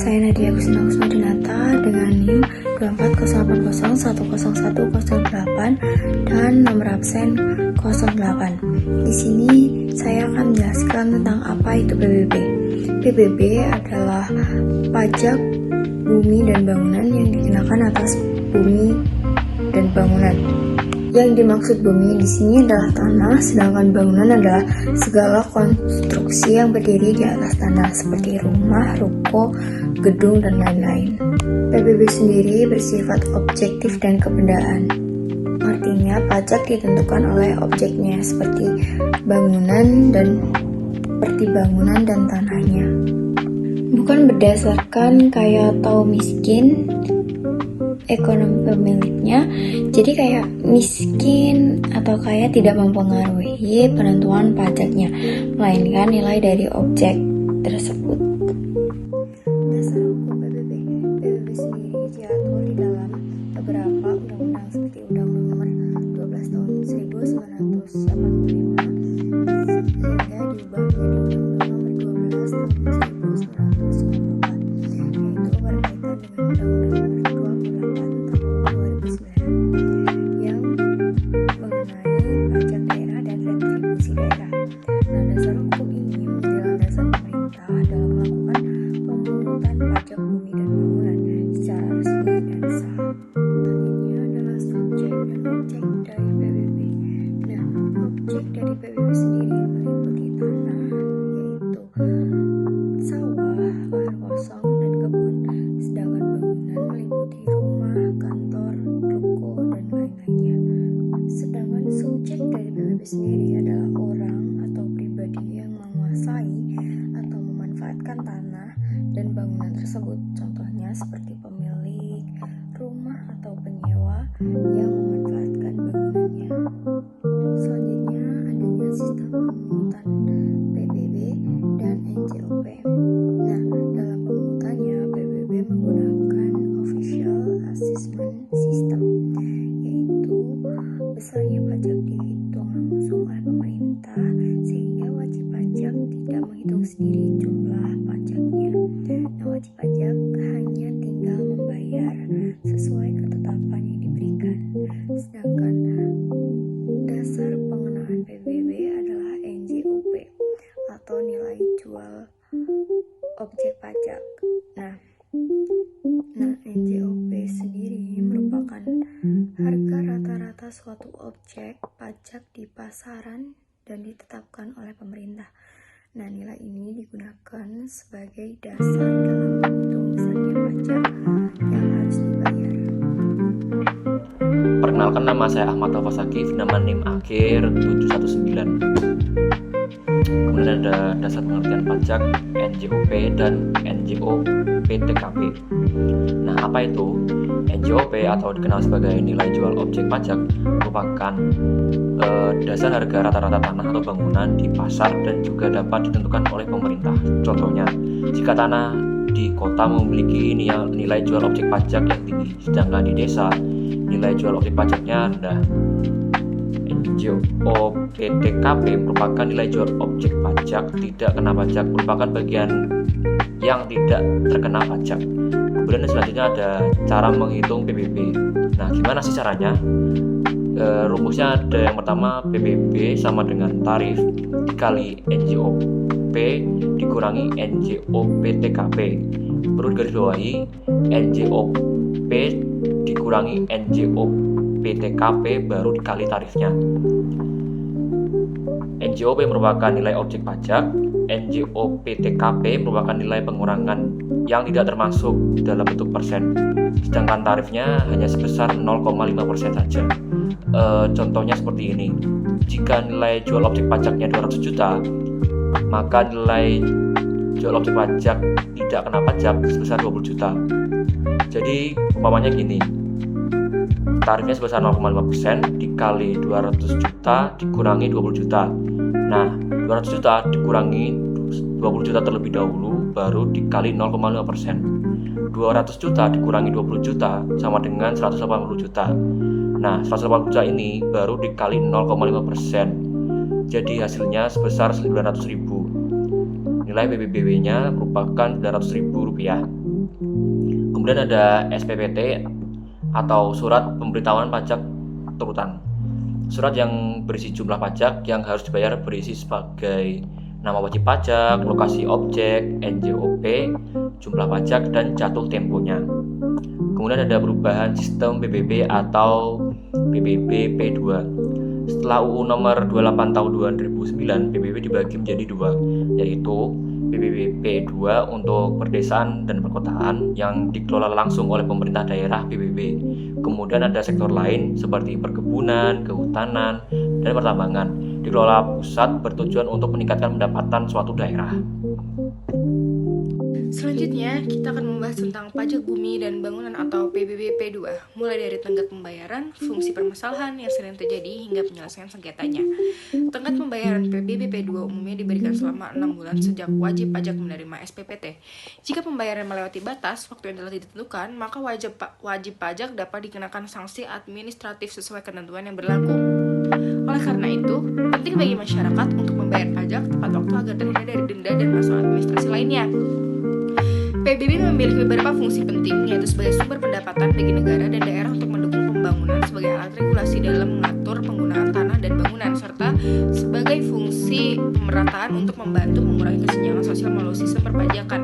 Saya Nadia Kusuma Dinata dengan NIM 248010108 dan nomor absen 08. Di sini saya akan menjelaskan tentang apa itu PBB. PBB adalah pajak bumi dan bangunan yang dikenakan atas bumi dan bangunan. Yang dimaksud bumi di sini adalah tanah, sedangkan bangunan adalah segala konstruksi yang berdiri di atas tanah seperti rumah, ruko, gedung, dan lain-lain. PBB sendiri bersifat objektif dan kebendaan. Artinya pajak ditentukan oleh objeknya seperti bangunan dan tanahnya. Bukan berdasarkan kaya atau miskin ekonomi pemiliknya, jadi kayak miskin atau kaya tidak mempengaruhi penentuan pajaknya, melainkan nilai dari objek tersebut. Dasar hukum PBB sendiri diatur di dalam beberapa undang-undang seperti Undang-Undang Nomor 12 Tahun 1985 sehingga diubah menjadi Undang-Undang Nomor 12 Tahun 1994, yaitu berkaitan dengan Undang-Undang Nomor 28 yang mengenai pajak daerah dan retribusi daerah. Nah, dasar hukum ini menjadi landasan pemerintah dalam melakukan pemungutan pajak bumi dan bangunan secara resmi dan sah. Selanjutnya adalah subjek dan objek dari PBB. Nah, objek dari PBB sendiri meliputi tanah, yaitu sawah, lahan kosong, dan kebun. Sedangkan bangunan meliputi rumah, kantor, ruko, dan lain-lainnya. Sedangkan subjek dari PBB sendiri adalah orang atau pribadi yang menguasai atau memanfaatkan tanah dan bangunan tersebut. Contohnya seperti pemilik rumah atau penyewa yang memanfaatkan bangunannya. Selanjutnya adanya sistem pemungutan PBB dan NJOP. Nah, dalam pemungutannya PBB menggunakan Official Assessment System, yaitu besarnya pajak dihitung langsung oleh pemerintah sehingga wajib pajak tidak menghitung sendiri jumlah pajaknya. Nah, wajib pajak hanya tinggal membayar sesuai ketetapan yang diberikan. Sedangkan dasar pengenaan PBB adalah NJOP atau nilai jual objek pajak. Nah, NJOP sendiri merupakan harga rata-rata suatu objek pajak di pasaran dan ditetapkan oleh pemerintah. Nah, nilai ini digunakan sebagai dasar dalam menghitung besarnya pajak yang harus dibayar. Perkenalkan, nama saya Ahmad Tawasakif, nama NIM akhir 719. Kemudian ada dasar pengertian pajak, NJOP dan NJOP-TKP. Nah, apa itu? NJOP atau dikenal sebagai nilai jual objek pajak merupakan dasar harga rata-rata tanah atau bangunan di pasar dan juga dapat ditentukan oleh pemerintah. Contohnya, jika tanah di kota memiliki nilai jual objek pajak yang tinggi, sedangkan di desa nilai jual objek pajaknya rendah. NJOP-TKP merupakan nilai jual objek pajak tidak kena pajak, merupakan bagian yang tidak terkena pajak. Kemudian selanjutnya ada cara menghitung PBB. Nah, gimana sih caranya? Rumusnya ada yang pertama, PBB sama dengan tarif dikali NJOP dikurangi NJOP-TKP. Perlu digarisbawahi, NJOP dikurangi NJOP-TKP baru dikali tarifnya. NJOP merupakan nilai objek pajak, NJOP-TKP merupakan nilai pengurangan yang tidak termasuk dalam bentuk persen, sedangkan tarifnya hanya sebesar 0,5% saja. Contohnya seperti ini, jika nilai jual objek pajaknya 200 juta, maka nilai jual objek pajak tidak kena pajak sebesar 20 juta. Jadi umpamanya gini, tarifnya sebesar 0,5% dikali 200 juta dikurangi 20 juta. Nah, 200 juta dikurangi 20 juta terlebih dahulu baru dikali 0,5%. 200 juta dikurangi 20 juta sama dengan 180 juta. Nah, 180 juta ini baru dikali 0,5%. Jadi hasilnya sebesar 900.000. Nilai PBBW-nya merupakan 900.000 rupiah. Kemudian ada SPPT atau Surat Pemberitahuan Pajak Turutan. Surat yang berisi jumlah pajak yang harus dibayar berisi sebagai nama wajib pajak, lokasi objek, NJOP, jumlah pajak, dan jatuh temponya. Kemudian ada perubahan sistem PBB atau PBB P2. Setelah UU nomor 28 tahun 2009, PBB dibagi menjadi dua, yaitu PBB P2 untuk perdesaan dan perkotaan yang dikelola langsung oleh pemerintah daerah PBB. Kemudian ada sektor lain seperti perkebunan, kehutanan, dan pertambangan dikelola pusat bertujuan untuk meningkatkan pendapatan suatu daerah. Selanjutnya, kita akan membahas tentang pajak bumi dan bangunan atau PBB P2, mulai dari tenggat pembayaran, fungsi permasalahan yang sering terjadi, hingga penyelesaian sengketanya. Tenggat pembayaran PBB P2 umumnya diberikan selama 6 bulan sejak wajib pajak menerima SPPT. Jika pembayaran melewati batas waktu yang telah ditentukan, maka wajib pajak dapat dikenakan sanksi administratif sesuai ketentuan yang berlaku. Oleh karena itu, penting bagi masyarakat untuk membayar pajak tepat waktu agar terhindar dari denda dan masalah administrasi lainnya. PBB memiliki beberapa fungsi penting, yaitu sebagai sumber pendapatan bagi negara dan daerah untuk mendukung pembangunan sebagai alat regulasi dalam mengatur penggunaan tanah dan bangunan, serta sebagai fungsi pemerataan untuk membantu mengurangi kesenjangan sosial melalui sistem perpajakan.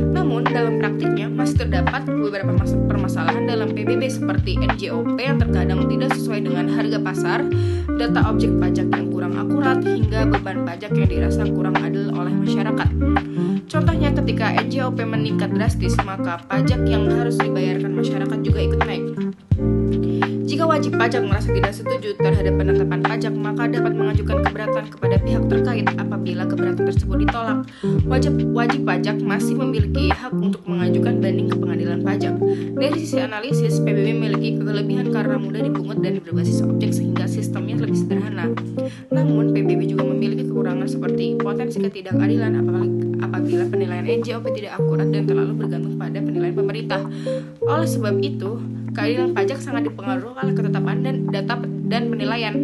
Namun, dalam praktiknya masih terdapat beberapa permasalahan dalam PBB seperti NJOP yang terkadang tidak sesuai dengan harga pasar, data objek pajak yang kurang akurat, hingga beban pajak yang dirasa kurang adil oleh masyarakat. Contohnya, ketika NJOP meningkat drastis, maka pajak yang harus dibayarkan masyarakat juga ikut naik. Jika wajib pajak merasa tidak setuju terhadap penetapan pajak, maka dapat mengajukan keberatan kepada pihak terkait. Apabila keberatan tersebut ditolak, wajib pajak masih memiliki hak untuk mengajukan banding ke pengadilan pajak. Dari sisi analisis, PBB memiliki kelebihan karena mudah dipungut dan berbasis objek sehingga sistemnya lebih sederhana. Namun, PBB juga memiliki kekurangan seperti potensi ketidakadilan apabila penilaian NJOP tidak akurat dan terlalu bergantung pada penilaian pemerintah. Oleh sebab itu, keadilan pajak sangat dipengaruhi oleh ketetapan dan data dan penilaian.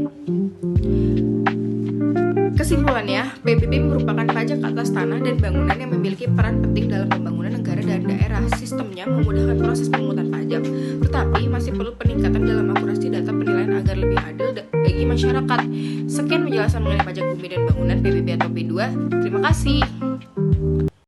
Kesimpulannya, PBB merupakan pajak atas tanah dan bangunan yang memiliki peran penting dalam pembangunan negara dan daerah. Sistemnya memudahkan proses pemungutan pajak, tetapi masih perlu peningkatan dalam akurasi data penilaian agar lebih adil bagi masyarakat. Sekian penjelasan mengenai pajak bumi dan bangunan PBB atau P2. Terima kasih.